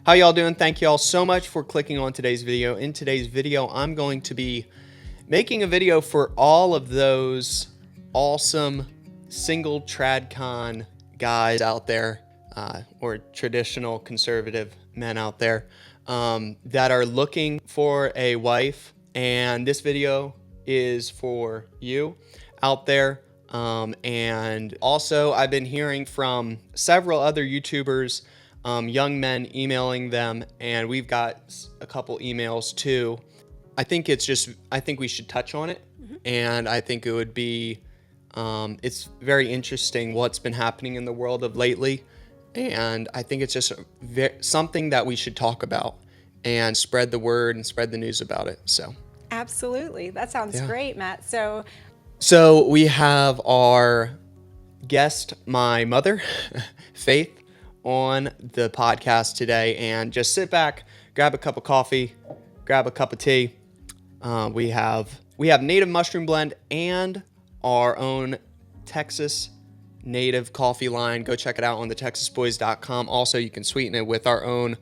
How y'all doing? Thank y'all so much for clicking on today's video. In today's video, I'm going to be making a video for all of those awesome single Tradcon guys out there, or traditional conservative men out there, that are looking for a wife. And this video is for you out there. And also, I've been hearing from several other YouTubers, young men emailing them, and we've got a couple emails too. I think we should touch on it. And I think it would be, it's very interesting what's been happening in the world of lately. And I think it's just something that we should talk about and spread the word and spread the news about it. So absolutely. That sounds great, Matt. So we have our guest, my mother, Faith, on the podcast today, and just sit back, grab a cup of coffee, grab a cup of tea. We have native mushroom blend and our own Texas native coffee line. Go check it out on TheTexasBoys.com. Also, you can sweeten it with our own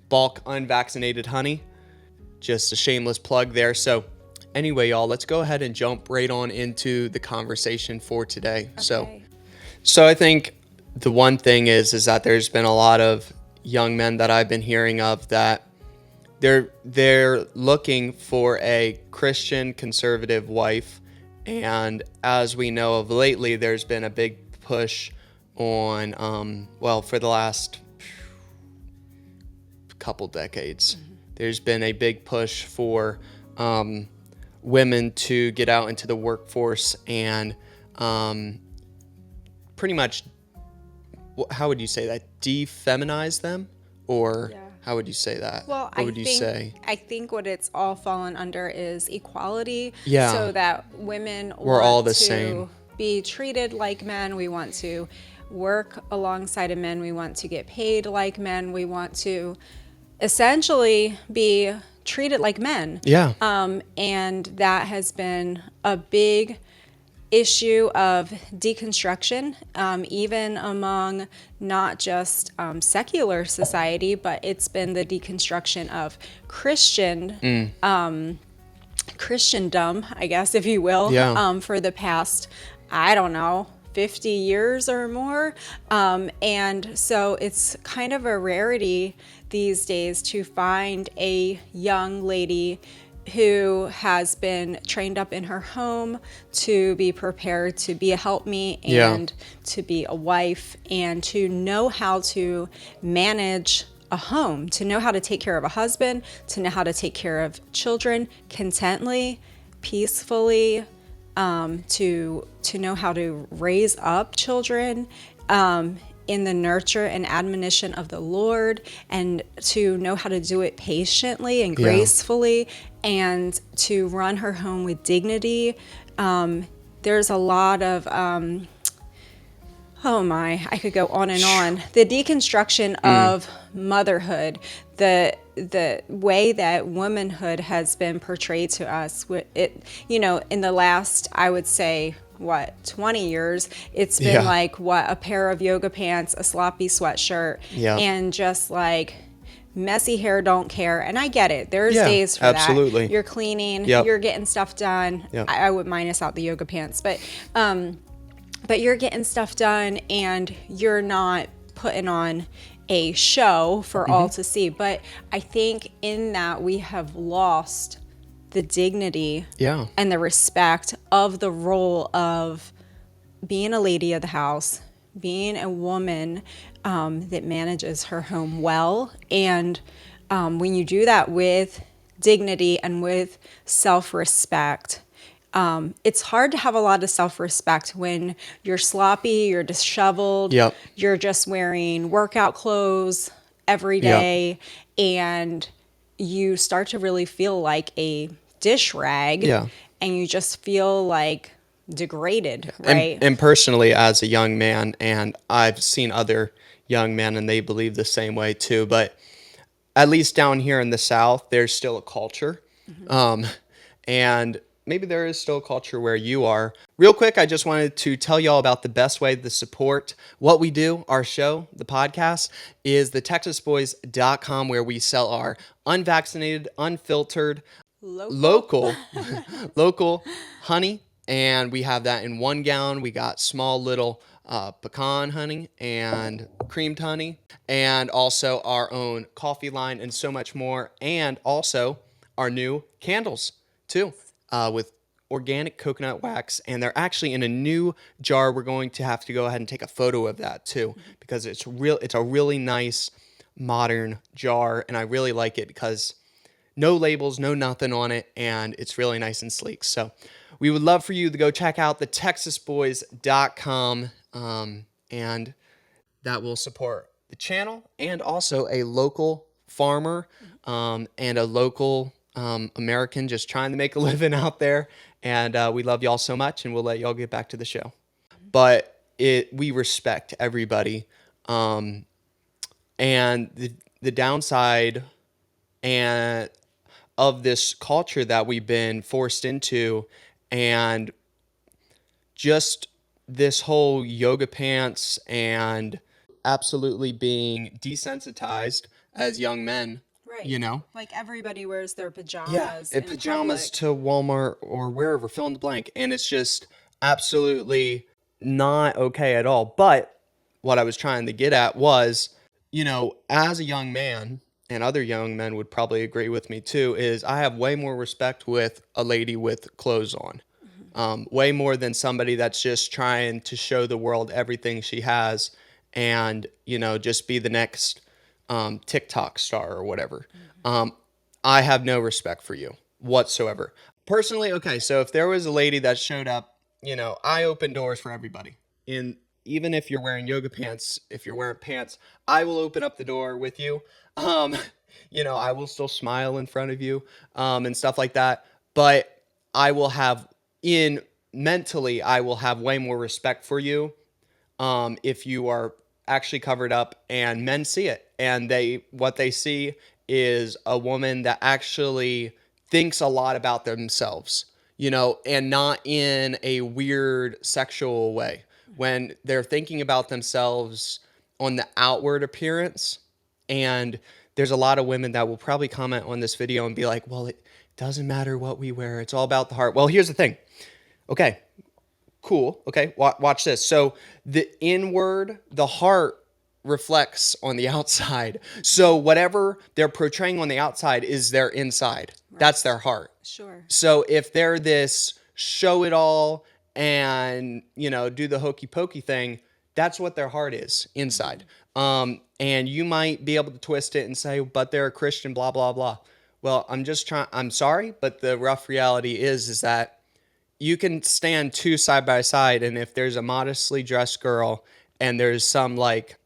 bulk unvaccinated honey. Just a shameless plug there. So anyway, y'all, let's go ahead and jump right on into the conversation for today. Okay. So I think the one thing is that there's been a lot of young men that I've been hearing of that they're looking for a Christian conservative wife. And as we know of lately, there's been a big push on, for the last couple decades, there's been a big push for women to get out into the workforce and pretty much, how would you say that? Defeminize them? Or how would you say that? Well, I think what it's all fallen under is equality. Yeah. So that women We're want all the to same. Be treated like men. We want to work alongside of men. We want to get paid like men. We want to essentially be treated like men. Yeah. And that has been a big issue of deconstruction, even among not just secular society, but it's been the deconstruction of Christendom, I guess, if you will, for the past, 50 years or more. And so it's kind of a rarity these days to find a young lady who has been trained up in her home to be prepared to be a helpmeet and to be a wife and to know how to manage a home, to know how to take care of a husband, to know how to take care of children contently, peacefully, to know how to raise up children in the nurture and admonition of the Lord, and to know how to do it patiently and gracefully, and to run her home with dignity. There's a lot of, I could go on and on. The deconstruction of motherhood, the way that womanhood has been portrayed to us, in the last, I would say, 20 years, it's been like a pair of yoga pants, a sloppy sweatshirt, and just like messy hair, don't care. And I get it. There's days for that. You're cleaning, you're getting stuff done. I would minus out the yoga pants, but you're getting stuff done and you're not putting on a show for all to see. But I think in that we have lost the dignity and the respect of the role of being a lady of the house, being a woman that manages her home well. And when you do that with dignity and with self-respect, it's hard to have a lot of self-respect when you're sloppy, you're disheveled, you're just wearing workout clothes every day, and you start to really feel like a dish rag, and you just feel like degraded, right? And personally, as a young man, and I've seen other young men, and they believe the same way too, but at least down here in the South, there's still a culture. And maybe there is still a culture where you are. Real quick, I just wanted to tell y'all about the best way to support what we do, our show, the podcast, is the TexasBoys.com, where we sell our unvaccinated, unfiltered, local local honey, and we have that in 1 gallon. We got small little pecan honey and creamed honey, and also our own coffee line and so much more, and also our new candles too, with organic coconut wax, and they're actually in a new jar. We're going to have to go ahead and take a photo of that too, because it's a really nice modern jar, and I really like it because no labels, no nothing on it, and it's really nice and sleek. So we would love for you to go check out the TexasBoys.com, and that will support the channel and also a local farmer and a local American just trying to make a living out there. And we love y'all so much, and we'll let y'all get back to the show. But we respect everybody. And the downside and of this culture that we've been forced into, and just this whole yoga pants and absolutely being desensitized as young men, Right. you know? Like everybody wears their pajamas. Yeah, in pajamas public. to Walmart or wherever, fill in the blank. And it's just absolutely not okay at all. But what I was trying to get at was, as a young man, and other young men would probably agree with me too, is I have way more respect with a lady with clothes on. Way more than somebody that's just trying to show the world everything she has and, just be the next TikTok star or whatever. I have no respect for you whatsoever. Personally, okay, so if there was a lady that showed up, I open doors for everybody. Even if you're wearing yoga pants, if you're wearing pants, I will open up the door with you. I will still smile in front of you and stuff like that. But I will have mentally, I will have way more respect for you if you are actually covered up and men see it. And what they see is a woman that actually thinks a lot about themselves, and not in a weird sexual way. When they're thinking about themselves on the outward appearance, and there's a lot of women that will probably comment on this video and be like, well, it doesn't matter what we wear. It's all about the heart. Well, here's the thing. Okay, cool. Okay, watch this. So the inward, the heart reflects on the outside. So whatever they're portraying on the outside is their inside. Right. That's their heart. Sure. So if they're this show it all and, do the hokey pokey thing, that's what their heart is inside. And you might be able to twist it and say, but they're a Christian, blah, blah, blah. Well, I'm sorry, but the rough reality is that you can stand two side by side, and if there's a modestly dressed girl and there's some like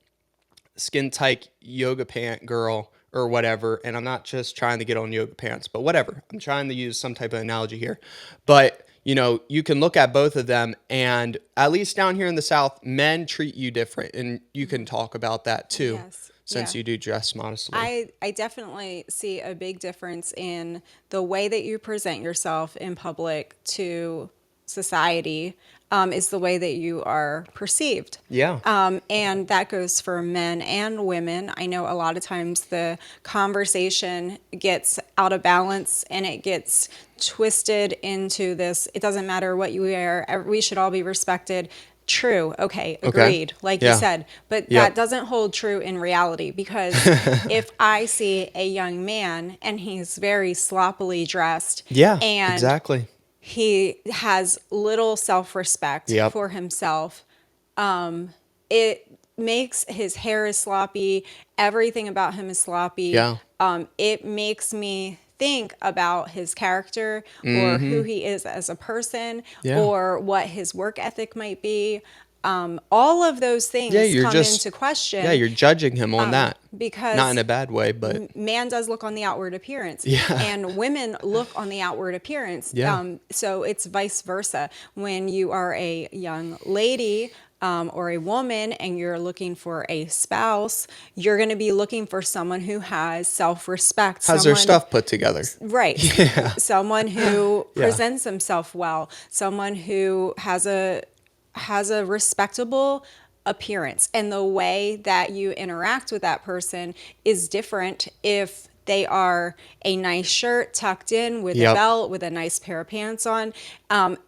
skin tight yoga pant girl or whatever, and I'm not just trying to get on yoga pants, but whatever. I'm trying to use some type of analogy here. But, you can look at both of them, and at least down here in the South, men treat you different, and you can talk about that too. Yes. Since you do dress modestly. I definitely see a big difference in the way that you present yourself in public to society is the way that you are perceived. Yeah. And that goes for men and women. I know a lot of times the conversation gets out of balance and it gets twisted into this, it doesn't matter what you wear, we should all be respected. True. Okay. Agreed. Like you said, but that doesn't hold true in reality, because if I see a young man and he's very sloppily dressed, and exactly, he has little self-respect for himself, it makes his hair is sloppy. Everything about him is sloppy. It makes me think about his character or who he is as a person or what his work ethic might be. All of those things come into question. Yeah, you're judging him on that. Because not in a bad way, but man does look on the outward appearance, and women look on the outward appearance. So it's vice versa. When you are a young lady, or a woman and you're looking for a spouse, you're going to be looking for someone who has self-respect, Has their someone, stuff put together. right, Yeah. someone who Yeah. presents himself well, someone who has a respectable appearance, and the way that you interact with that person is different if they are a nice shirt tucked in with a Yep. belt with a nice pair of pants on.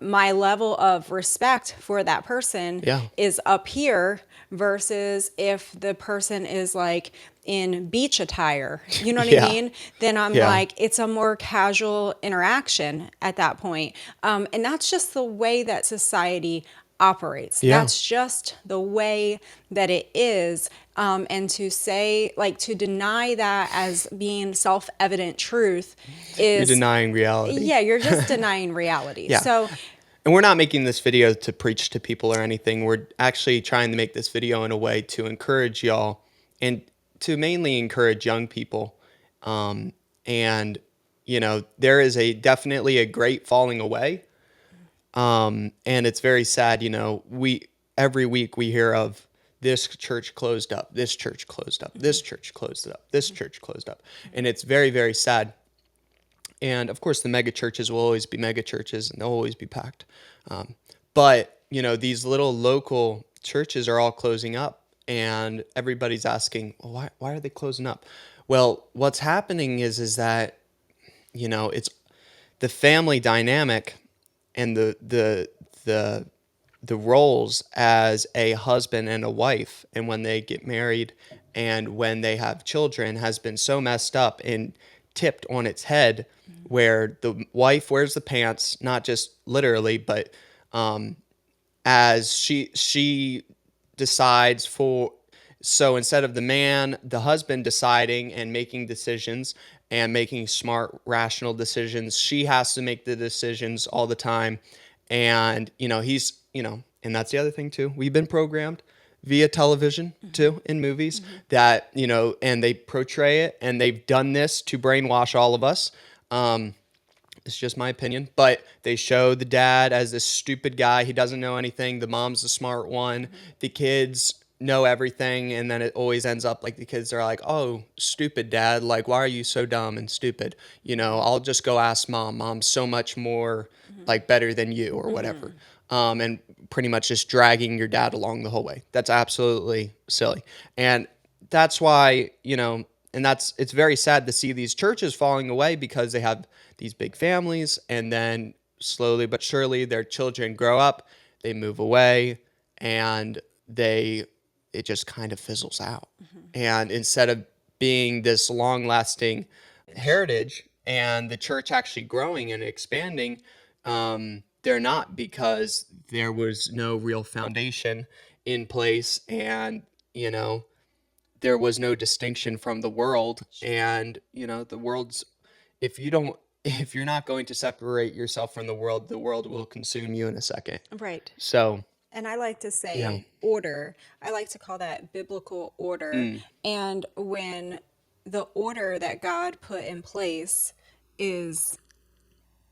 My level of respect for that person Yeah. is up here versus if the person is like in beach attire, you know what Yeah. I mean? Then I'm Yeah. like, it's a more casual interaction at that point. And that's just the way that society operates. Yeah. That's just the way that it is. And to say, like, to deny that as being self-evident truth You're is, denying reality. yeah, you're just denying reality. Yeah. So, And we're not making this video to preach to people or anything. We're actually trying to make this video in a way to encourage y'all and to mainly encourage young people. And, there is definitely a great falling away. And it's very sad, every week we hear of this church closed up, this church closed up, this church closed up, this church closed up. And it's very, very sad. And of course, the mega churches will always be mega churches and they'll always be packed. But, these little local churches are all closing up and everybody's asking, well, why are they closing up? Well, what's happening is that, it's the family dynamic and the roles as a husband and a wife, and when they get married and when they have children, has been so messed up and tipped on its head, where the wife wears the pants, not just literally, but as she decides for. So instead of the husband deciding and making decisions and making smart, rational decisions, she has to make the decisions all the time. And, and that's the other thing too. We've been programmed via television too, in movies, that, and they portray it, and they've done this to brainwash all of us. It's just my opinion, but they show the dad as this stupid guy. He doesn't know anything. The mom's the smart one. The kids know everything, and then it always ends up like the kids are like, oh, stupid dad, like, why are you so dumb and stupid? I'll just go ask mom. Mom's so much more like better than you or whatever. And pretty much just dragging your dad along the whole way. That's absolutely silly. And that's why, it's very sad to see these churches falling away, because they have these big families, and then slowly but surely their children grow up, they move away, and it just kind of fizzles out. And instead of being this long-lasting heritage and the church actually growing and expanding, they're not, because there was no real foundation in place, and there was no distinction from the world. And the world's, if you're not going to separate yourself from the world will consume you in a second. right. So And I like to say Yeah. order. I like to call that biblical order. And when the order that God put in place is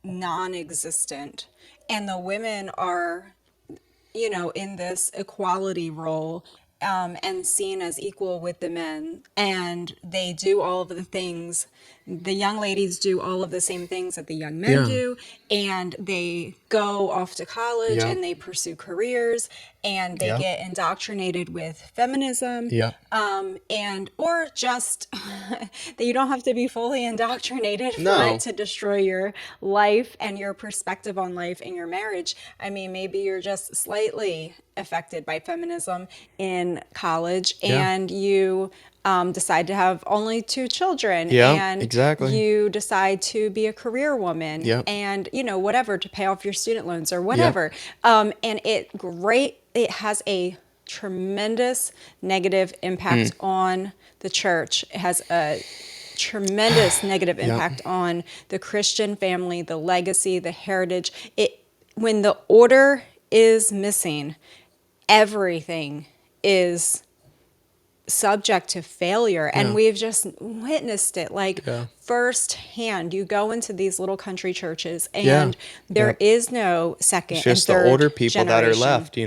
non-existent, and the women are, in this equality role, and seen as equal with the men, and they do all of the things, the young ladies do all of the same things that the young men Yeah. do, and they go off to college Yeah. and they pursue careers, and they Yeah. get indoctrinated with feminism, Yeah. and or just that you don't have to be fully indoctrinated for No. it to destroy your life and your perspective on life and your marriage. I mean, maybe you're just slightly affected by feminism in college, Yeah. and you decide to have only 2 children, Yeah, and exactly. you decide to be a career woman, Yep. and whatever, to pay off your student loans or whatever. And it has a tremendous negative impact on the church. It has a tremendous negative impact on the Christian family, the legacy, the heritage. When the order is missing, everything is subject to failure. And we've just witnessed it firsthand. You go into these little country churches, and there is no second It's just and third the older people that are generation. left,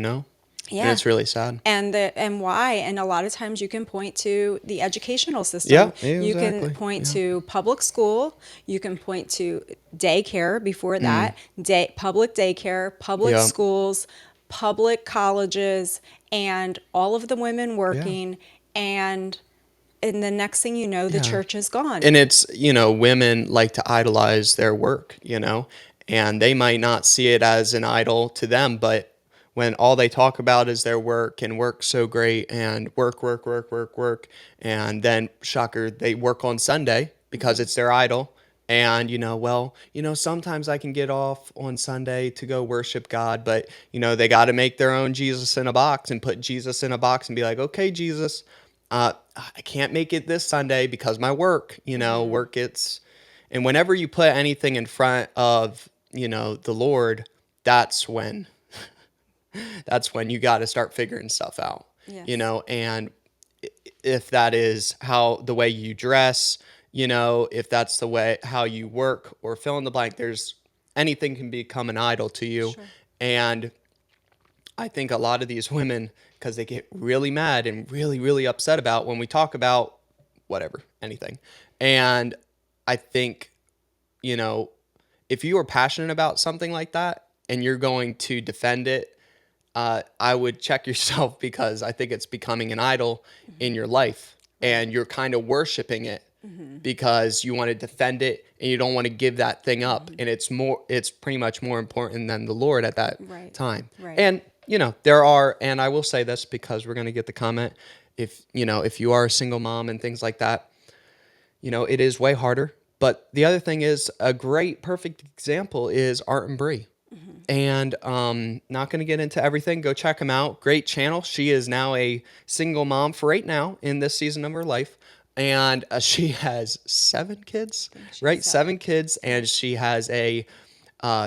Yeah. And it's really sad. And why? And a lot of times you can point to the educational system. Yeah, You can exactly. point Yeah. to public school. You can point to daycare before Mm. that, public daycare, public Yeah. schools, public colleges, and all of the women Yeah. working. And the next thing you know, the Yeah. church is gone. And it's, women like to idolize their work, and they might not see it as an idol to them, but when all they talk about is their work and work so great and work, work, work, work, work, and then shocker, they work on Sunday because it's their idol. And, sometimes I can get off on Sunday to go worship God, but, they got to make their own Jesus in a box and put Jesus in a box and be like, okay, Jesus, I can't make it this Sunday because my work, work and whenever you put anything in front of, the Lord, that's when you got to start figuring stuff out, Yes. And if that is the way you dress, if that's the way how you work or fill in the blank, anything can become an idol to you. Sure. And I think a lot of these women, because they get really mad and really, really upset about when we talk about whatever, anything. And I think, if you are passionate about something like that and you're going to defend it, I would check yourself, because I think it's becoming an idol in your life and you're kind of worshiping it because you want to defend it and you don't want to give that thing up. And it's pretty much more important than the Lord at that time. Right. And, and I will say this because we're going to get the comment, if you are a single mom and things like that, it is way harder. But the other thing is, a great, perfect example is Art and Bree. And not going to get into everything. Go check them out. Great channel. She is now a single mom for right now in this season of her life. And she has 7 kids, right? 7 kids. And she has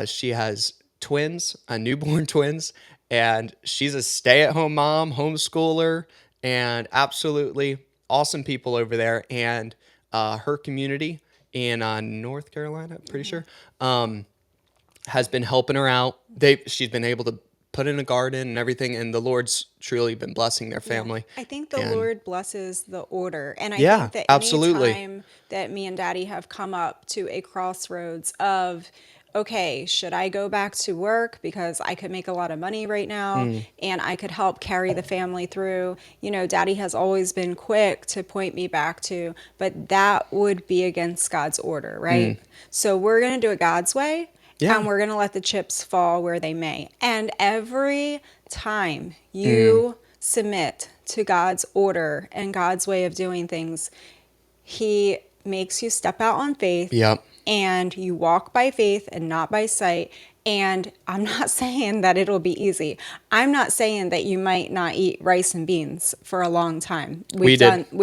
she has twins, newborn twins. And she's a stay-at-home mom, homeschooler, and absolutely awesome people over there. And her community in North Carolina, I'm pretty sure, has been helping her out. She's been able to put in a garden and everything, and the Lord's truly been blessing their family. I think the Lord blesses the order. And I Yeah, think that absolutely. any time that me and Daddy have come up to a crossroads of, okay, should I go back to work because I could make a lot of money right now and I could help carry the family through? Daddy has always been quick to point me back to, but that would be against God's order, right? So we're going to do it God's way. Yeah. And we're going to let the chips fall where they may. And every time you submit to God's order and God's way of doing things, He makes you step out on faith. Yep. And you walk by faith and not by sight. And I'm not saying that it'll be easy. I'm not saying that you might not eat rice and beans for a long time. We've done that.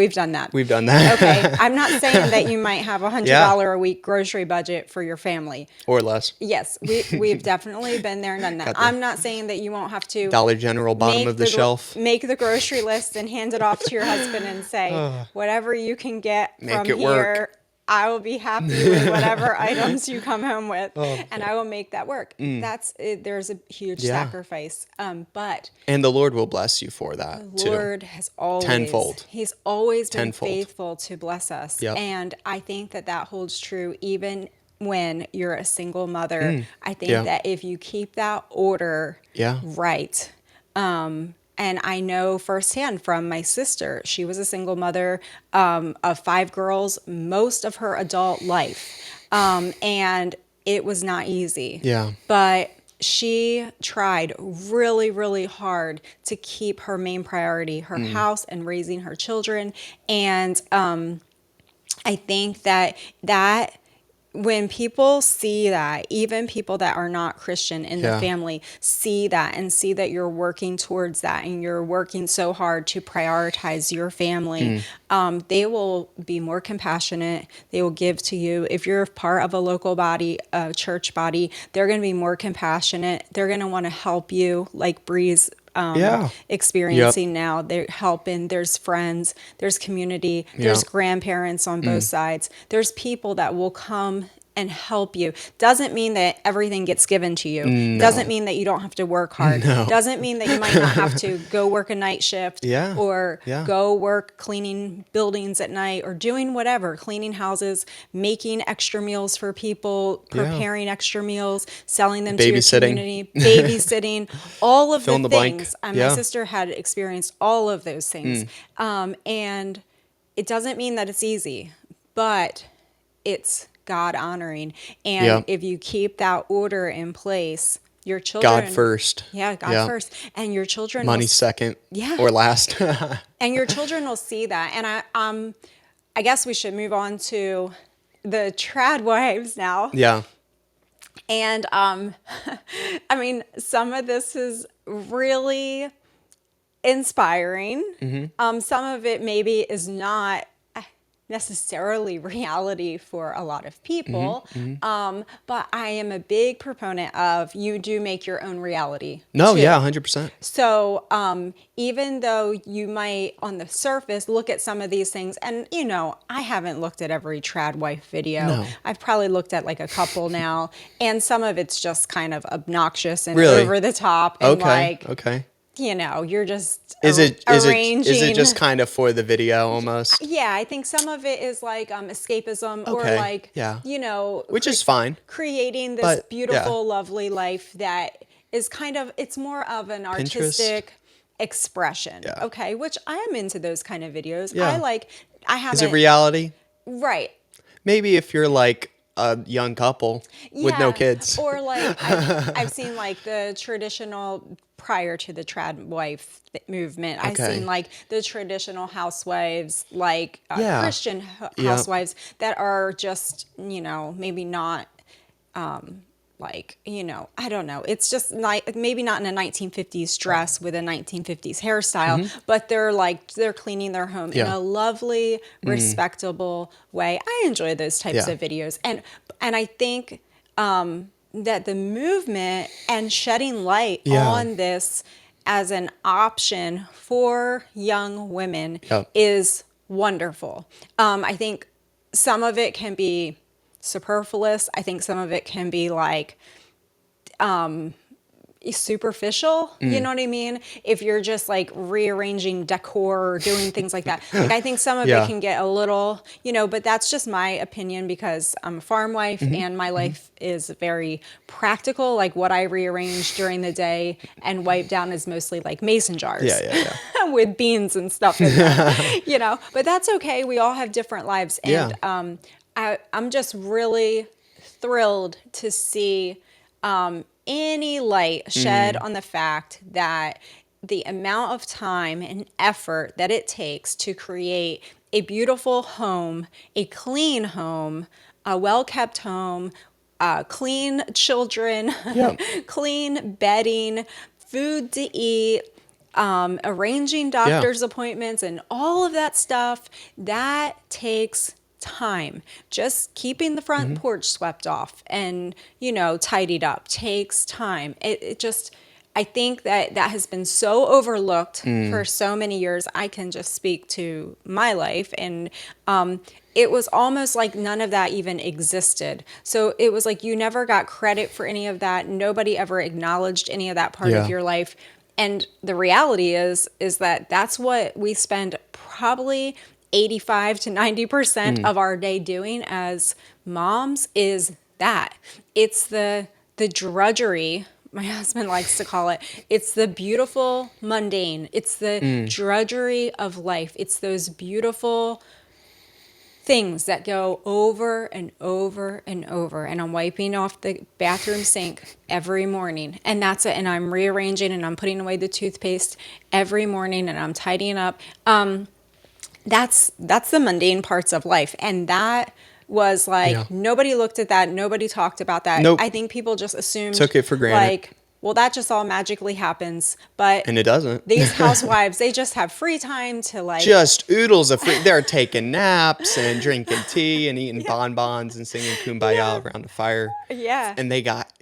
We've done that. Okay. I'm not saying that you might have $100 a week grocery budget for your family. Or less. Yes, we've definitely been there and done that. I'm not saying that you won't have to Dollar General, bottom of the shelf. Make the grocery list and hand it off to your husband and say, whatever you can get from here, work. I will be happy with whatever items you come home with, and I will make that work. That's it. There's a huge sacrifice, but and the Lord will bless you for that. The Lord has always tenfold. He's always been Tenfold. faithful to bless us, Yep. and I think that holds true even when you're a single mother. I think that if you keep that order right. And I know firsthand from my sister, she was a single mother of 5 girls most of her adult life. And it was not easy. Yeah. But she tried really, really hard to keep her main priority, her house and raising her children. And I think that when people see that, even people that are not Christian in the family see that and see that you're working towards that and you're working so hard to prioritize your family, they will be more compassionate. They will give to you. If you're part of a local body, a church body, they're going to be more compassionate. They're going to want to help you, like Bree's experiencing now. They're helping. There's friends, there's community, there's grandparents on both sides. There's people that will come and help you. Doesn't mean that everything gets given to you. No. Doesn't mean that you don't have to work hard. No. Doesn't mean that you might not have to go work a night shift Yeah. or Yeah. go work cleaning buildings at night or doing whatever, cleaning houses, making extra meals for people, preparing extra meals, selling them to your Babysitting. community, babysitting, all of Fill in the the blank. things. Yeah. My sister had experienced all of those things. And it doesn't mean that it's easy, but it's God honoring. And Yeah. if you keep that order in place, your children. God first. Yeah, God first. And your children. Money will, second. Yeah. Or last. and your children will see that. And I guess we should move on to the trad wives now. Yeah. And I mean, some of this is really inspiring. Some of it maybe is not necessarily reality for a lot of people. But I am a big proponent of you do make your own reality. No, too. yeah, 100%. So even though you might on the surface look at some of these things, and you know, I haven't looked at every trad wife video. No. I've probably looked at like a couple now, and some of it's just kind of obnoxious and Really? over the top and like, Okay. you know, you're just Is it arranging. just kind of for the video almost? Yeah, I think some of it is like escapism or Okay, like, yeah. you know, Which is fine. creating this But, beautiful, lovely life that is kind of, it's more of an artistic expression. Yeah. Okay, which I am into those kind of videos. Yeah. I haven't. Is it reality? Right. Maybe if you're like a young couple with no Yeah, kids. Or like I've seen like the traditional prior to the trad wife movement. I've Okay. seen like the traditional housewives, like Yeah. Christian housewives that are just, you know, maybe not like, you know, I don't know. It's just like maybe not in a 1950s dress with a 1950s hairstyle, but they're cleaning their home in Yeah. a lovely, respectable way. I enjoy those types Yeah. of videos. And I think that the movement and shedding light on this as an option for young women is wonderful. I think some of it can be superfluous. I think some of it can be like superficial, you know what I mean? If you're just like rearranging decor or doing things like that. Like I think some of it can get a little, you know, but that's just my opinion because I'm a farm wife and my life is very practical. Like what I rearrange during the day and wipe down is mostly like mason jars. Yeah. With beans and stuff in them, you know, but that's okay. We all have different lives. And I'm just really thrilled to see any light shed on the fact that the amount of time and effort that it takes to create a beautiful home, a clean home, a well-kept home, clean children, clean bedding, food to eat, arranging doctor's appointments and all of that stuff, that takes time. Just keeping the front porch swept off and, you know, tidied up takes time. It just, I think that has been so overlooked for so many years. I can just speak to my life, and it was almost like none of that even existed. So it was like you never got credit for any of that. Nobody ever acknowledged any of that part of your life. And the reality is that that's what we spend probably 85 to 90% of our day doing as moms is that. It's the drudgery, my husband likes to call it. It's the beautiful mundane. It's the drudgery of life. It's those beautiful things that go over and over and over. And I'm wiping off the bathroom sink every morning. And that's it. And I'm rearranging and I'm putting away the toothpaste every morning and I'm tidying up. That's the mundane parts of life. And that was like, nobody looked at that. Nobody talked about that. Nope. I think people just assumed. Took it for granted. Like, well, that just all magically happens. But And it doesn't. these housewives, they just have free time to like. Just oodles of free. They're taking naps and drinking tea and eating bonbons and singing Kumbaya around the fire. Yeah. And they got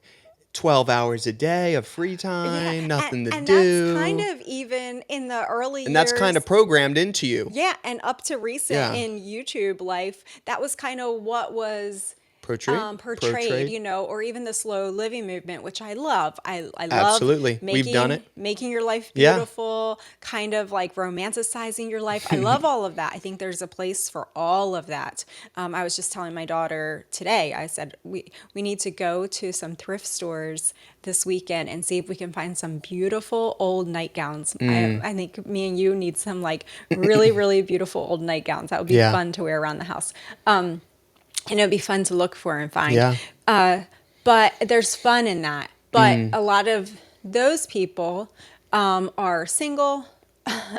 12 hours a day of free time, nothing to and do. that's kind of even in the early years. And that's kind of programmed into you. Yeah, and up to recent Yeah. in YouTube life, that was kind of what was portrayed, you know, or even the slow living movement, which I love. I love Absolutely. We've done it. making your life Yeah. beautiful, kind of like romanticizing your life. I love all of that. I think there's a place for all of that. I was just telling my daughter today, I said, we need to go to some thrift stores this weekend and see if we can find some beautiful old nightgowns. I think me and you need some like really, really beautiful old nightgowns. That would be Yeah. fun to wear around the house. And it'd be fun to look for and find. Yeah. But there's fun in that. But a lot of those people are single.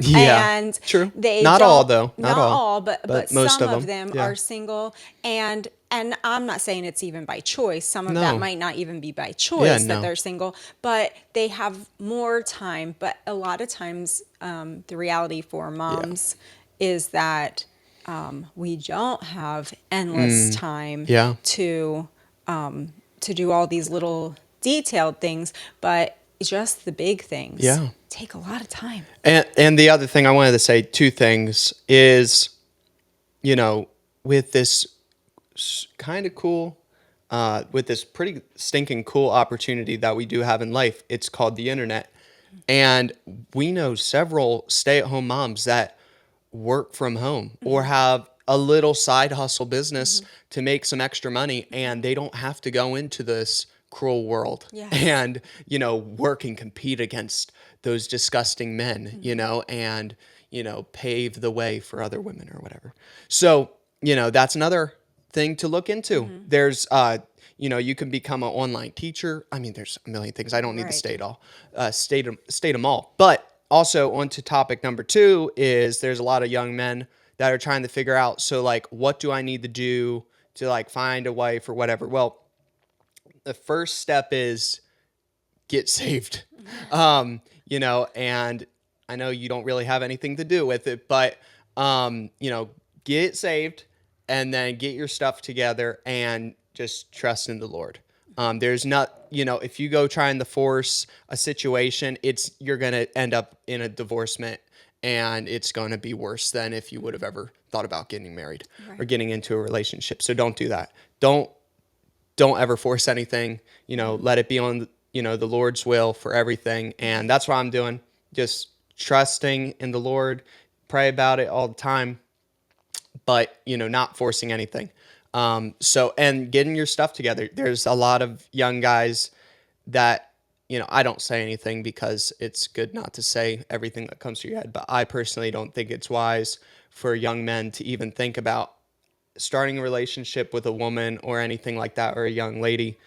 Yeah. And True. they Not don't, all, though. Not all, but most some of of them Yeah. are single. And I'm not saying it's even by choice. Some of No. that might not even be by choice Yeah, that no. they're single, but they have more time. But a lot of times, the reality for moms is that we don't have endless time Yeah. to do all these little detailed things, but just the big things take a lot of time. And the other thing I wanted to say, two things, is, you know, with this kind of cool, with this pretty stinking cool opportunity that we do have in life, it's called the internet. And we know several stay-at-home moms that work from home or have a little side hustle business to make some extra money, and they don't have to go into this cruel world and, you know, work and compete against those disgusting men, you know, and, you know, pave the way for other women or whatever. So, you know, that's another thing to look into. There's, you know, you can become an online teacher. I mean, there's a million things. I don't need to state them all. But also, on to topic number 2 is there's a lot of young men that are trying to figure out, so like, what do I need to do to like find a wife or whatever? Well, the first step is get saved. You know, and I know you don't really have anything to do with it, but, you know, get saved and then get your stuff together and just trust in the Lord. There's not, you know, if you go trying to force a situation, you're going to end up in a divorcement, and it's going to be worse than if you would have ever thought about getting married or getting into a relationship. So don't do that. Don't ever force anything, you know, let it be on, you know, the Lord's will for everything. And that's what I'm doing. Just trusting in the Lord, pray about it all the time, but, you know, not forcing anything. So, and getting your stuff together. There's a lot of young guys that, you know, I don't say anything because it's good not to say everything that comes to your head, but I personally don't think it's wise for young men to even think about starting a relationship with a woman or anything like that, or a young lady,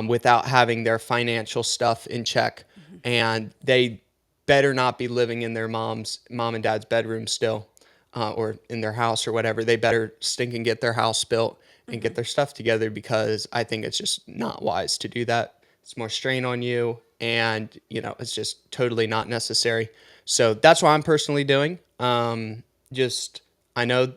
without having their financial stuff in check. And they better not be living in their mom and dad's bedroom still, or in their house or whatever. They better stinking get their house built and get their stuff together, because I think it's just not wise to do that. It's more strain on you, and, you know, it's just totally not necessary. So that's what I'm personally doing. I know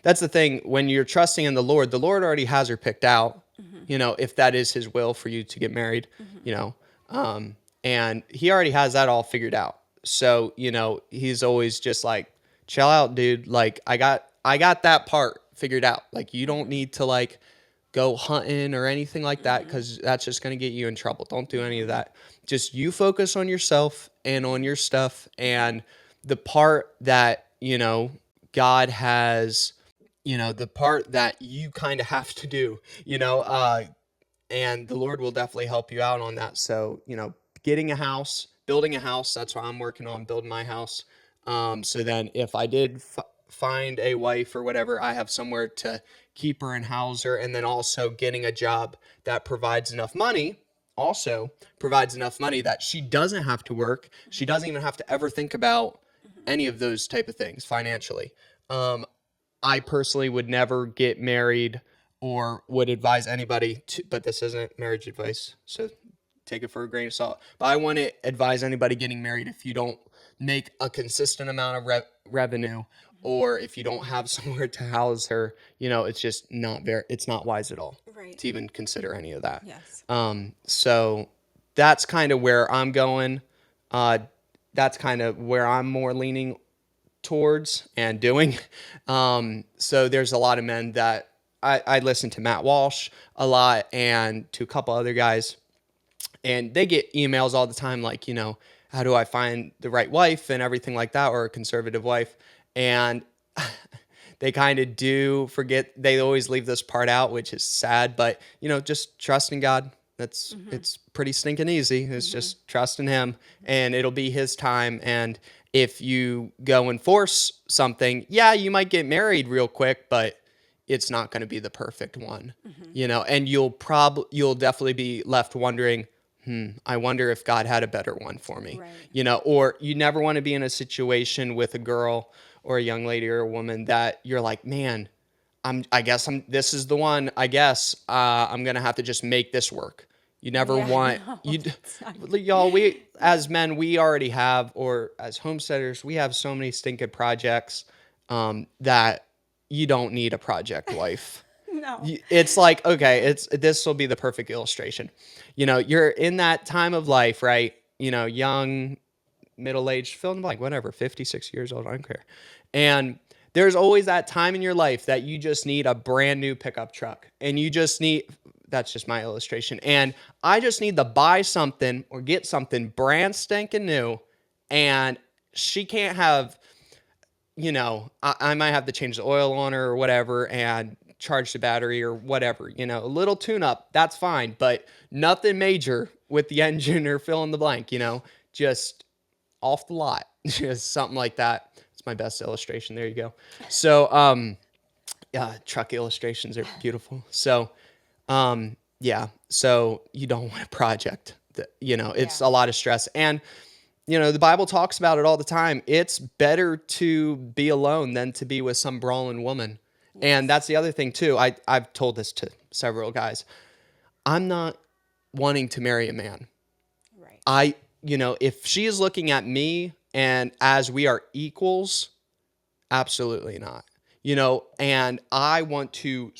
that's the thing. When you're trusting in the Lord already has her picked out, you know, if that is his will for you to get married, you know, and he already has that all figured out. So, you know, he's always just like, chill out, dude. Like, I got that part figured out. Like, you don't need to like go hunting or anything like that, because that's just going to get you in trouble. Don't do any of that. Just you focus on yourself and on your stuff, and the part that, you know, God has, you know, the part that you kind of have to do, you know, and the Lord will definitely help you out on that. So, you know, getting a house, building a house, that's what I'm working on, building my house. So then if I did find a wife or whatever, I have somewhere to keep her and house her. And then also getting a job that provides enough money, that she doesn't have to work. She doesn't even have to ever think about any of those type of things financially. I personally would never get married, or would advise anybody to, but this isn't marriage advice, so take it for a grain of salt. But I wouldn't advise anybody getting married if you don't make a consistent amount of revenue, or if you don't have somewhere to house her. You know, it's just it's not wise at all to even consider any of that. Yes. So that's kind of where I'm going. That's kind of where I'm more leaning towards and doing. So there's a lot of men that I listen to Matt Walsh a lot and to a couple other guys, and they get emails all the time like, how do I find the right wife and everything like that, or a conservative wife? And they kind of do forget, they always leave this part out, which is sad, but just trust in God. It's pretty stinking easy. It's just trust in him, and it'll be his time. And if you go and force something, yeah, you might get married real quick, but it's not going to be the perfect one, and you'll definitely be left wondering, I wonder if God had a better one for me, Right. Or you never want to be in a situation with a girl or a young lady or a woman that you're like, man, this is the one, I guess, I'm going to have to just make this work. You never want, y'all, we, as men, we already have, or as homesteaders, we have so many stinking projects, that you don't need a project wife. No. It's like, okay, this will be the perfect illustration. You're in that time of life, right? Young, middle-aged, fill in the blank, whatever, 56 years old, I don't care. And there's always that time in your life that you just need a brand new pickup truck. And you just need, that's just my illustration. And I just need to buy something or get something brand stinking new. And she can't have, I might have to change the oil on her or whatever and charge the battery or whatever, a little tune up, that's fine. But nothing major with the engine or fill in the blank, just off the lot, just something like that. It's my best illustration. There you go. So, yeah, truck illustrations are beautiful. So, yeah, so you don't want a project that, it's a lot of stress. And, the Bible talks about it all the time. It's better to be alone than to be with some brawling woman. Yes. And that's the other thing too. I've told this to several guys. I'm not wanting to marry a man. Right. If she is looking at me and as we are equals, absolutely not. And I want to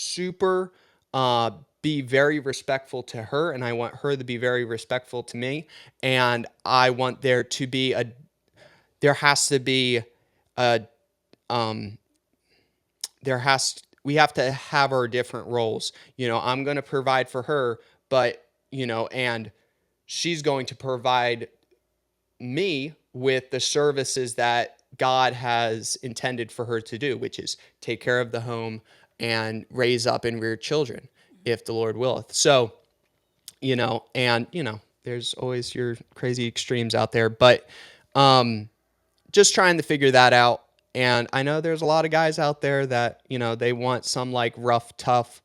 be very respectful to her, and I want her to be very respectful to me. And I want there to be we have to have our different roles. I'm going to provide for her, but, and she's going to provide me with the services that God has intended for her to do, which is take care of the home and raise up and rear children, if the Lord willeth. So, there's always your crazy extremes out there, but just trying to figure that out. And I know there's a lot of guys out there that, they want some like rough, tough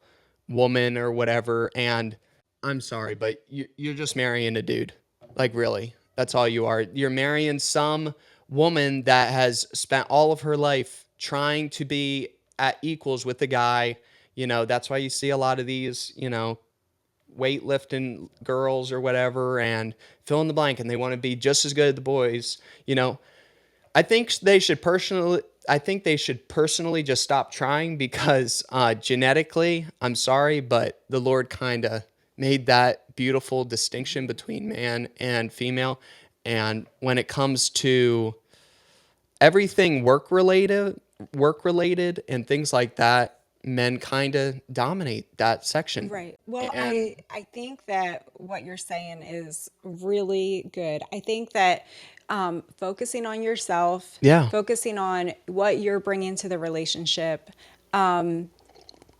woman or whatever. And I'm sorry, but you're just marrying a dude. Like, really, that's all you are. You're marrying some woman that has spent all of her life trying to be at equals with the guy. That's why you see a lot of these, weightlifting girls or whatever, and fill in the blank, and they want to be just as good as the boys. I think they should personally just stop trying, because genetically, I'm sorry, but the Lord kind of made that beautiful distinction between man and female. And when it comes to everything work related and things like that, men kind of dominate that section. Right. Well, I think that what you're saying is really good. I think that focusing on yourself, focusing on what you're bringing to the relationship,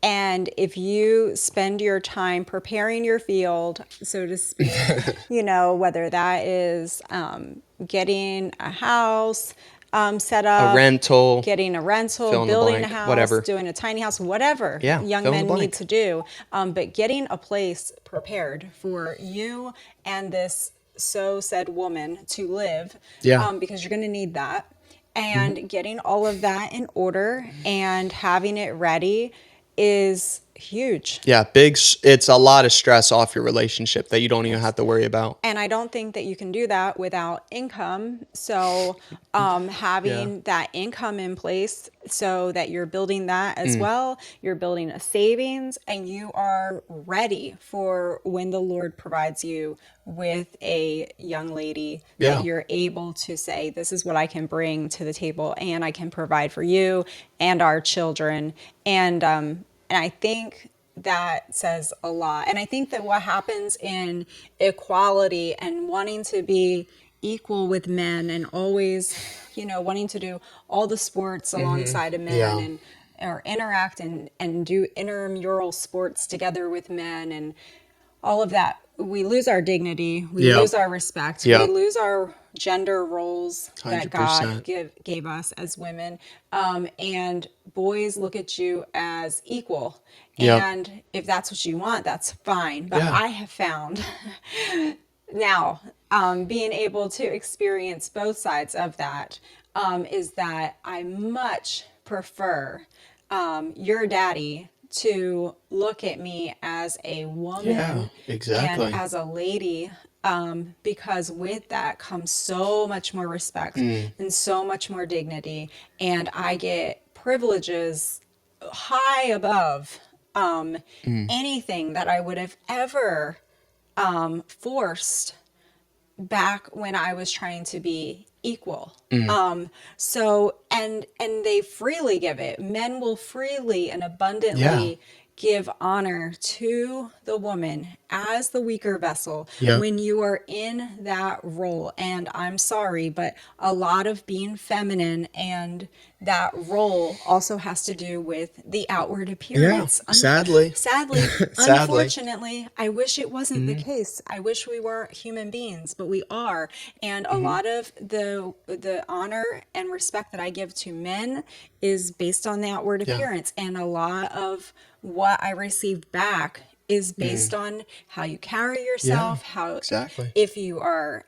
and if you spend your time preparing your field, so to speak, whether that is getting a house set up, getting a rental, building a house, whatever, doing a tiny house, whatever young men need to do, but getting a place prepared for you and this so said woman to live, because you're going to need that, and getting all of that in order and having it ready is huge. Yeah, it's a lot of stress off your relationship that you don't even have to worry about. And I don't think that you can do that without income. So having that income in place so that you're building that as well, you're building a savings, and you are ready for when the Lord provides you with a young lady that you're able to say, this is what I can bring to the table, and I can provide for you and our children. And I think that says a lot. And I think that what happens in equality and wanting to be equal with men and always, wanting to do all the sports alongside of men Yeah. and or interact and do intramural sports together with men and all of that, we lose our dignity, we Yep. lose our respect, we Yep. lose our gender roles that God 100%. gave us as women. And boys look at you as equal. Yep. And if that's what you want, that's fine. But Yeah. I have found now, being able to experience both sides of that, is that I much prefer your daddy to look at me as a woman Yeah, exactly. and as a lady, because with that comes so much more respect and so much more dignity, and I get privileges high above anything that I would have ever forced back when I was trying to be equal. So and they freely give it. Men will freely and abundantly give honor to the woman as the weaker vessel Yep. when you are in that role. And I'm sorry, but a lot of being feminine and that role also has to do with the outward appearance. Sadly. Sadly, Sadly. unfortunately, I wish it wasn't the case. I wish we were human beings, but we are. And a lot of the honor and respect that I give to men is based on the outward appearance, and a lot of what I receive back is based on how you carry yourself, how exactly. if you are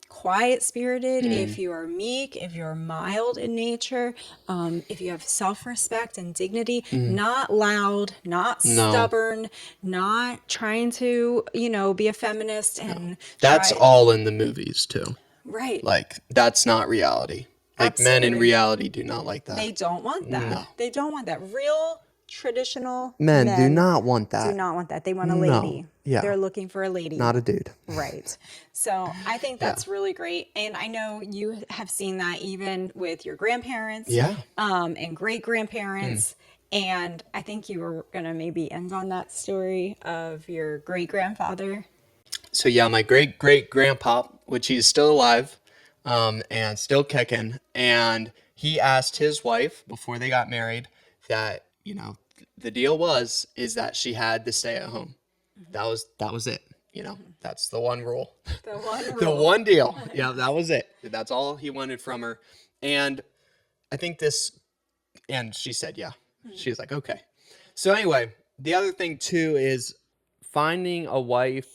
quiet spirited, if you are meek, if you're mild in nature, if you have self-respect and dignity, not loud, not stubborn, not trying to, be a feminist and That's try, all in the movies too. right. Like, that's not reality. Like, men in Absolutely. reality do not like that. They don't want that. No. They don't want that. Real traditional Men do not want that. do not want that. They want a No. lady. Yeah. They're looking for a lady. Not a dude. Right. So I think that's really great. And I know you have seen that even with your grandparents and great grandparents. And I think you were going to maybe end on that story of your great grandfather. So yeah, my great grandpa, which he's still alive, and still kicking, and he asked his wife before they got married that, the deal is that she had to stay at home. That was it. That's the one rule. The one rule. The one deal. Yeah, that was it. That's all he wanted from her. And I think and she said, yeah. She was like, okay. So anyway, the other thing too is finding a wife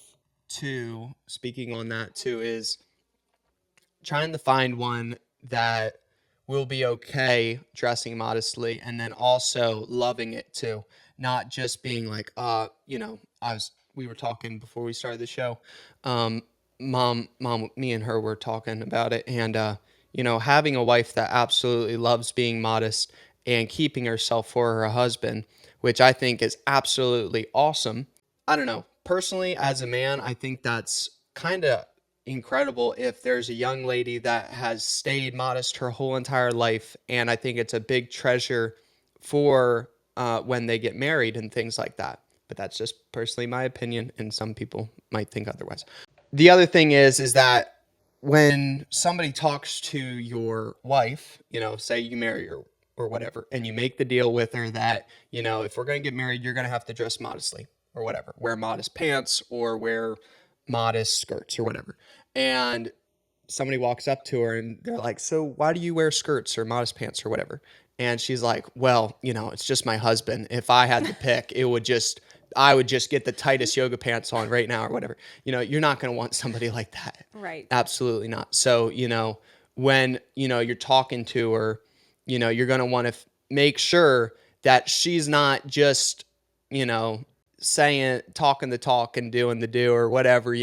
too, speaking on that too, is trying to find one that will be okay dressing modestly and then also loving it too. Not just being like, we were talking before we started the show. Mom, me and her were talking about it, and having a wife that absolutely loves being modest and keeping herself for her husband, which I think is absolutely awesome. I don't know. Personally, as a man, I think that's kind of incredible if there's a young lady that has stayed modest her whole entire life, and I think it's a big treasure for when they get married and things like that. But that's just personally my opinion, and some people might think otherwise. The other thing is that when somebody talks to your wife, say you marry her or whatever, and you make the deal with her that, if we're going to get married, you're going to have to dress modestly or whatever, wear modest pants or wear modest skirts or whatever. And somebody walks up to her and they're like, so why do you wear skirts or modest pants or whatever? And she's like, well, it's just my husband. If I had to pick, I would just get the tightest yoga pants on right now or whatever. You're not going to want somebody like that. Right. Absolutely not. So, when, you're talking to her, you're going to want to make sure that she's not just, talking the talk and doing the do or whatever,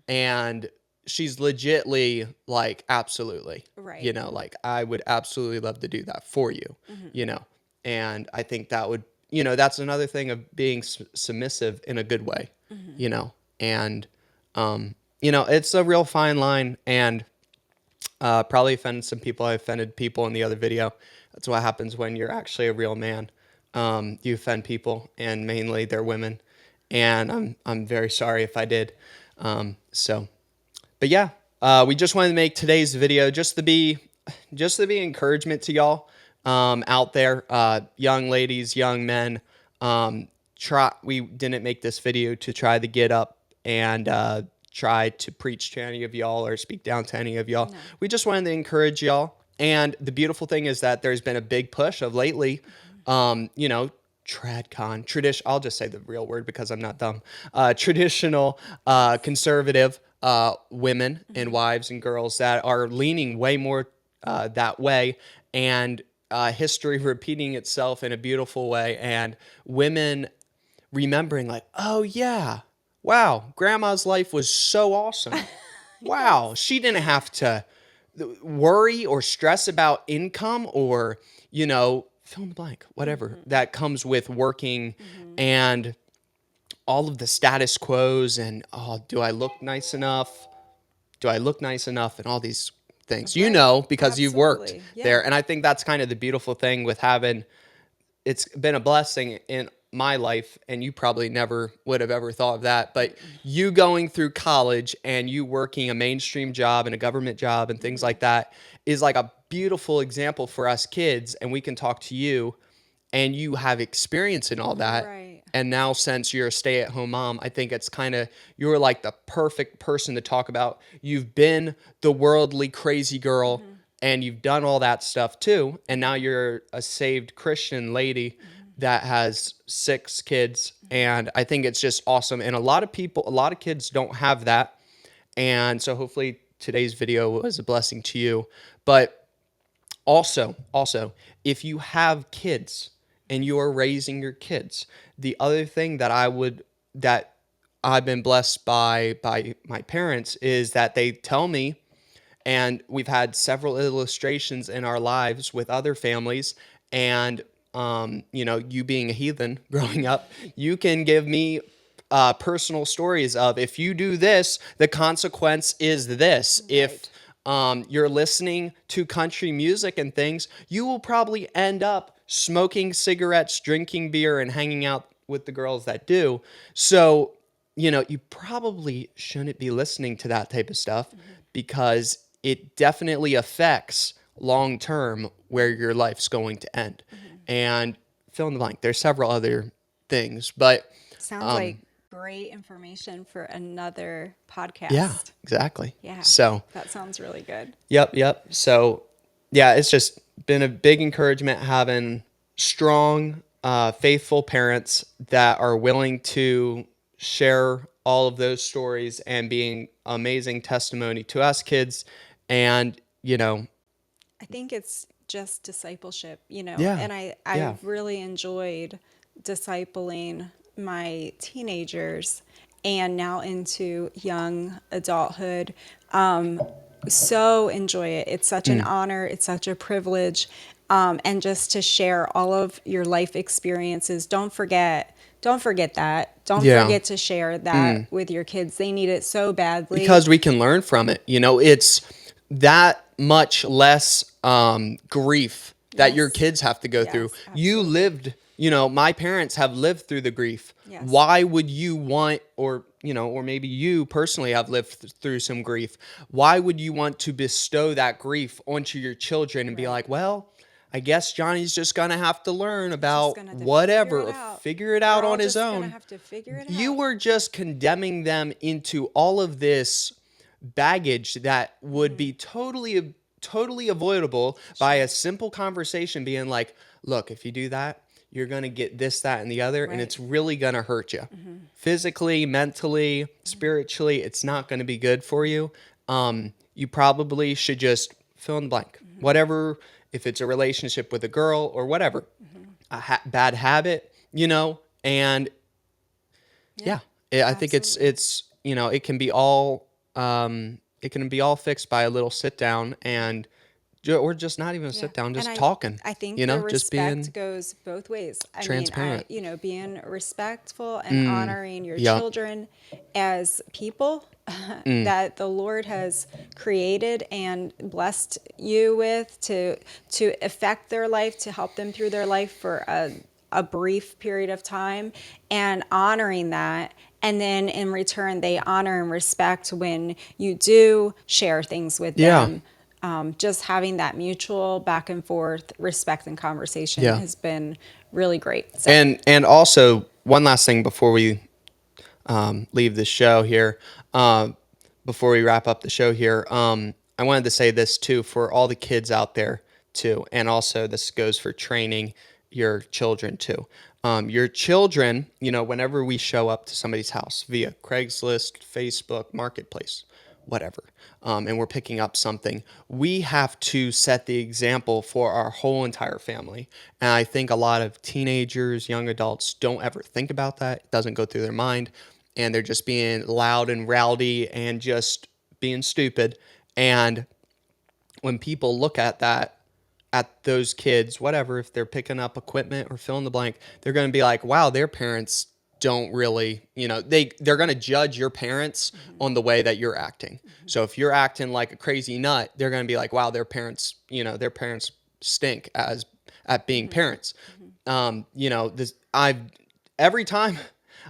and she's legitly like, absolutely, Right. like I would absolutely love to do that for you, and I think that would, that's another thing of being submissive in a good way, and, it's a real fine line, and probably offended some people. I offended people in the other video. That's what happens when you're actually a real man. you offend people, and mainly they're women. And I'm very sorry if I did. So, but yeah, we just wanted to make today's video just to be encouragement to y'all out there, young ladies, young men. We didn't make this video to try to get up and try to preach to any of y'all or speak down to any of y'all. No. We just wanted to encourage y'all. And the beautiful thing is that there's been a big push of lately, Tradcon, I'll just say the real word because I'm not dumb. Traditional, conservative women and wives and girls that are leaning way more that way, and history repeating itself in a beautiful way, and women remembering like, oh yeah, wow, grandma's life was so awesome. Wow, she didn't have to worry or stress about income or, fill in the blank, whatever that comes with working and all of the status quos and, oh, do I look nice enough? Do I look nice enough? And all these things, right. Because you've worked there. And I think that's kind of the beautiful thing with it's been a blessing in my life, and you probably never would have ever thought of that, but you going through college and you working a mainstream job and a government job and things like that is like a beautiful example for us kids, and we can talk to you and you have experience in all that. Right. And now since you're a stay-at-home mom, I think it's you're like the perfect person to talk about. You've been the worldly crazy girl and you've done all that stuff too. And now you're a saved Christian lady that has 6 kids. And I think it's just awesome. And a lot of kids don't have that. And so hopefully today's video was a blessing to you. But also, if you have kids and you are raising your kids, the other thing that I've been blessed by my parents is that they tell me, and we've had several illustrations in our lives with other families, and you being a heathen growing up, you can give me personal stories of, if you do this, the consequence is this. Right. If you're listening to country music and things, you will probably end up smoking cigarettes, drinking beer, and hanging out with the girls that do. So, you probably shouldn't be listening to that type of stuff because it definitely affects long-term where your life's going to end. And fill in the blank. There's several other things, but sounds like great information for another podcast. Yeah, exactly. Yeah. So that sounds really good. Yep. So yeah, it's just been a big encouragement having strong, faithful parents that are willing to share all of those stories and being amazing testimony to us kids. And, I think it's just discipleship, Yeah. And I really enjoyed discipling my teenagers and now into young adulthood. So enjoy it. It's such an honor. It's such a privilege. And just to share all of your life experiences. Don't forget that. Don't forget to share that with your kids. They need it so badly. Because we can learn from it. It's that much less grief that your kids have to go through. Absolutely. You lived, my parents have lived through the grief. Yes. Why would you want, or maybe you personally have lived through some grief. Why would you want to bestow that grief onto your children and be like, well, I guess Johnny's just going to have to learn about whatever, figure it out on his own. Have to figure it out. You were just condemning them into all of this baggage that would be totally avoidable by a simple conversation being like, look, if you do that, you're going to get this, that, and the other, and it's really going to hurt you. Physically, mentally, spiritually, it's not going to be good for you. You probably should just fill in the blank. Whatever, if it's a relationship with a girl or whatever, a bad habit, and I think it's it can be all fixed by a little sit down or just not even a sit down, just talking. I think the respect goes both ways. Transparent. Being respectful and honoring your children as people that the Lord has created and blessed you with to affect their life, to help them through their life for a brief period of time and honoring that. And then in return, they honor and respect when you do share things with them. Just having that mutual back and forth respect and conversation has been really great. So. And also, one last thing before we leave the show here, before we wrap up the show here, I wanted to say this too for all the kids out there too, and also this goes for training your children too. Your children, whenever we show up to somebody's house via Craigslist, Facebook, Marketplace, whatever, and we're picking up something, we have to set the example for our whole entire family. And I think a lot of teenagers, young adults don't ever think about that. It doesn't go through their mind. And they're just being loud and rowdy and just being stupid. And when people look at that, at those kids, whatever, if they're picking up equipment or fill in the blank, they're going to be like, wow, their parents don't really, they're going to judge your parents on the way that you're acting. So if you're acting like a crazy nut, they're going to be like, wow, their parents stink at being parents. Every time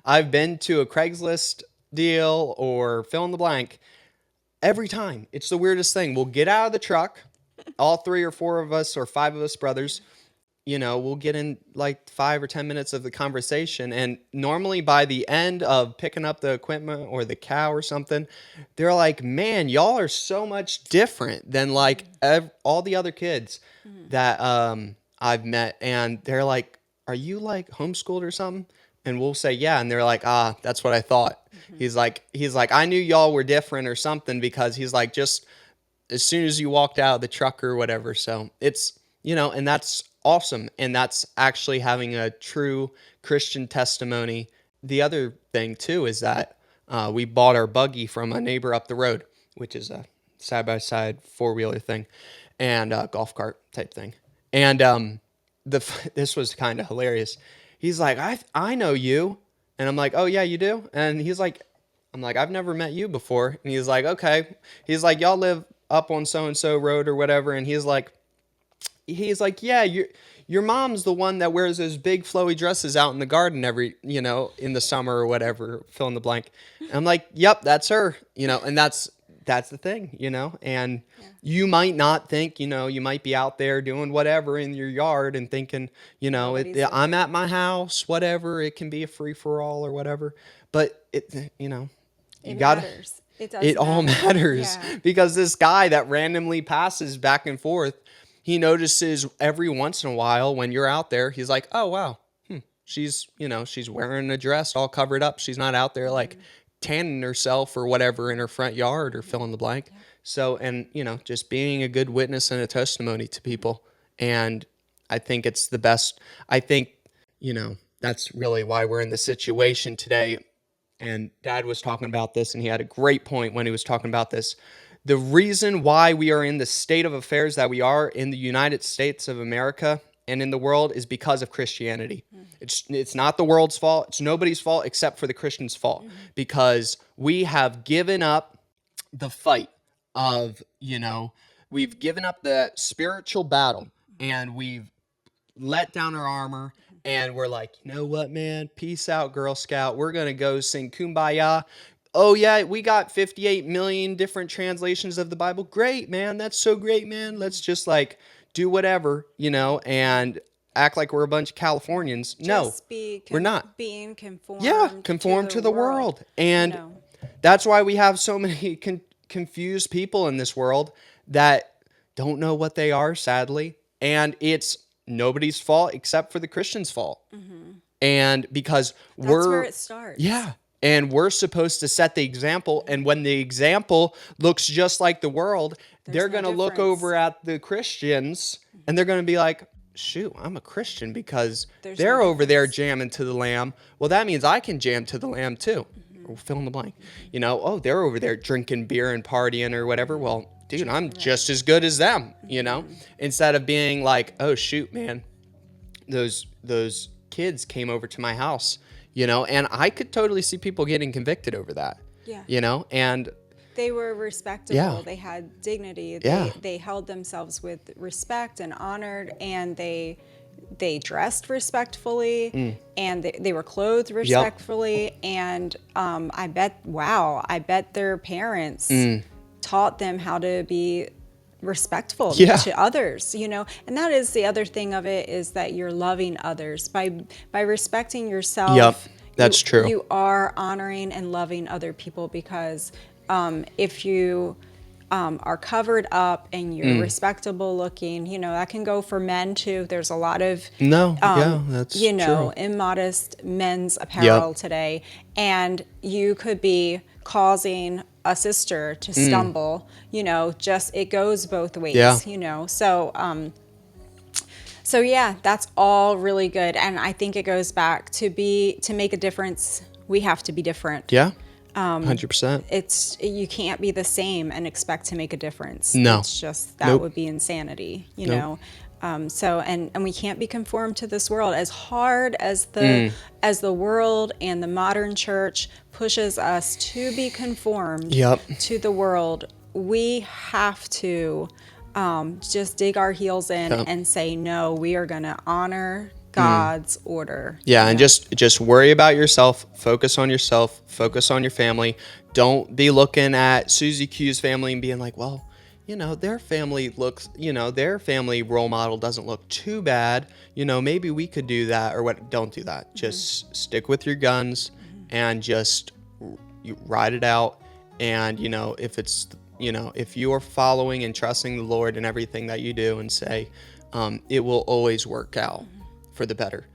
I've been to a Craigslist deal or fill in the blank, every time it's the weirdest thing. We'll get out of the truck, all 3 or 4 of us or 5 of us brothers, we'll get in like 5 or 10 minutes of the conversation. And normally by the end of picking up the equipment or the cow or something, they're like, man, y'all are so much different than like all the other kids that I've met. And they're like, are you like homeschooled or something? And we'll say, yeah. And they're like, that's what I thought. He's like, I knew y'all were different or something, because he's like, just as soon as you walked out of the truck or whatever. So it's, and that's awesome. And that's actually having a true Christian testimony. The other thing too is that we bought our buggy from a neighbor up the road, which is a side-by-side 4-wheeler thing and a golf cart type thing. And this was kind of hilarious. He's like, I know you. And I'm like, oh yeah, you do? And I'm like, I've never met you before. And he's like, okay. He's like, y'all live up on so-and-so road or whatever. And he's like, yeah, your mom's the one that wears those big flowy dresses out in the garden every, in the summer or whatever, fill in the blank. And I'm like, yep, that's her, and that's the thing, and you might not think, you might be out there doing whatever in your yard and thinking, I'm at my house, whatever, it can be a free for all or whatever. But it matters. It all matters because this guy that randomly passes back and forth, he notices every once in a while when you're out there, he's like, oh, wow, she's wearing a dress all covered up. She's not out there like tanning herself or whatever in her front yard or fill in the blank. Yeah. So, and, just being a good witness and a testimony to people. And I think it's the best. I think, that's really why we're in this situation today. And Dad was talking about this, and he had a great point when he was talking about this. The reason why we are in the state of affairs that we are in the United States of America and in the world is because of Christianity. It's not the world's fault. It's nobody's fault except for the Christians' fault, because we have given up the fight of, we've given up the spiritual battle, and we've let down our armor, and we're like, you know what, man? Peace out, Girl Scout. We're going to go sing Kumbaya. Oh, yeah, we got 58 million different translations of the Bible. Great, man. That's so great, man. Let's just do whatever, and act like we're a bunch of Californians. We're not. Being conformed. Yeah, conform to the world. And that's why we have so many confused people in this world that don't know what they are, sadly. And it's nobody's fault except for the Christians' fault. And because that's where it starts. Yeah. And we're supposed to set the example. And when the example looks just like the world, they're going to look over at the Christians and they're going to be like, shoot, I'm a Christian because they're over there jamming to the Lamb. Well, that means I can jam to the Lamb too. Or fill in the blank. Oh, they're over there drinking beer and partying or whatever. Well, dude, I'm just as good as them, instead of being like, oh, shoot, man, those kids came over to my house. And I could totally see people getting convicted over that. Yeah. And they were respectable. Yeah. They had dignity. They held themselves with respect and honored, and they they dressed respectfully and they were clothed respectfully. And I bet their parents taught them how to be respectful to others, you know. And that is the other thing of it, is that you're loving others by respecting yourself. Yep, that's true. You are honoring and loving other people, because if you are covered up and you're respectable looking, you know, that can go for men too. There's a lot of that's you know, true. immodest men's apparel today, and you could be causing a sister to stumble. You know, just it goes both ways. You know, so yeah, that's all really good, and I think it goes back to make a difference. We have to be different. 100%. It's, you can't be the same and expect to make a difference. No. It's just, that would be insanity, you know? So, and we can't be conformed to this world. As hard as the world and the modern church pushes us to be conformed to the world, we have to just dig our heels in and say, no, we are going to honor God's order. And just worry about yourself, focus on your family. Don't be looking at Susie Q's family and being like, well, you know, their family looks, you know, their family role model doesn't look too bad. You know, maybe we could do that, or what. Don't do that. Just stick with your guns and just you ride it out. And, you know, if it's, you know, if you are following and trusting the Lord in everything that you do and say, it will always work out for the better.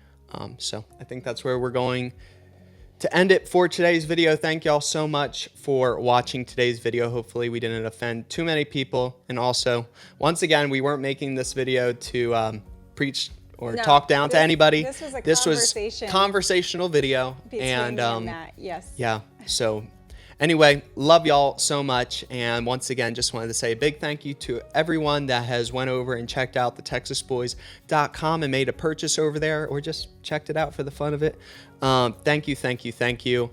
So I think that's where we're going to end it for today's video. Thank y'all so much for watching today's video. Hopefully we didn't offend too many people. And also, once again, we weren't making this video to preach or talk down to anybody. This was a conversational video. And Matt, yes. Yeah. So anyway, love y'all so much. And once again, just wanted to say a big thank you to everyone that has went over and checked out TheTexasBoys.com and made a purchase over there, or just checked it out for the fun of it. Thank you.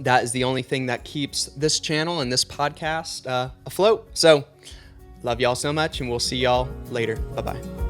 That is the only thing that keeps this channel and this podcast afloat. So love y'all so much, and we'll see y'all later. Bye-bye.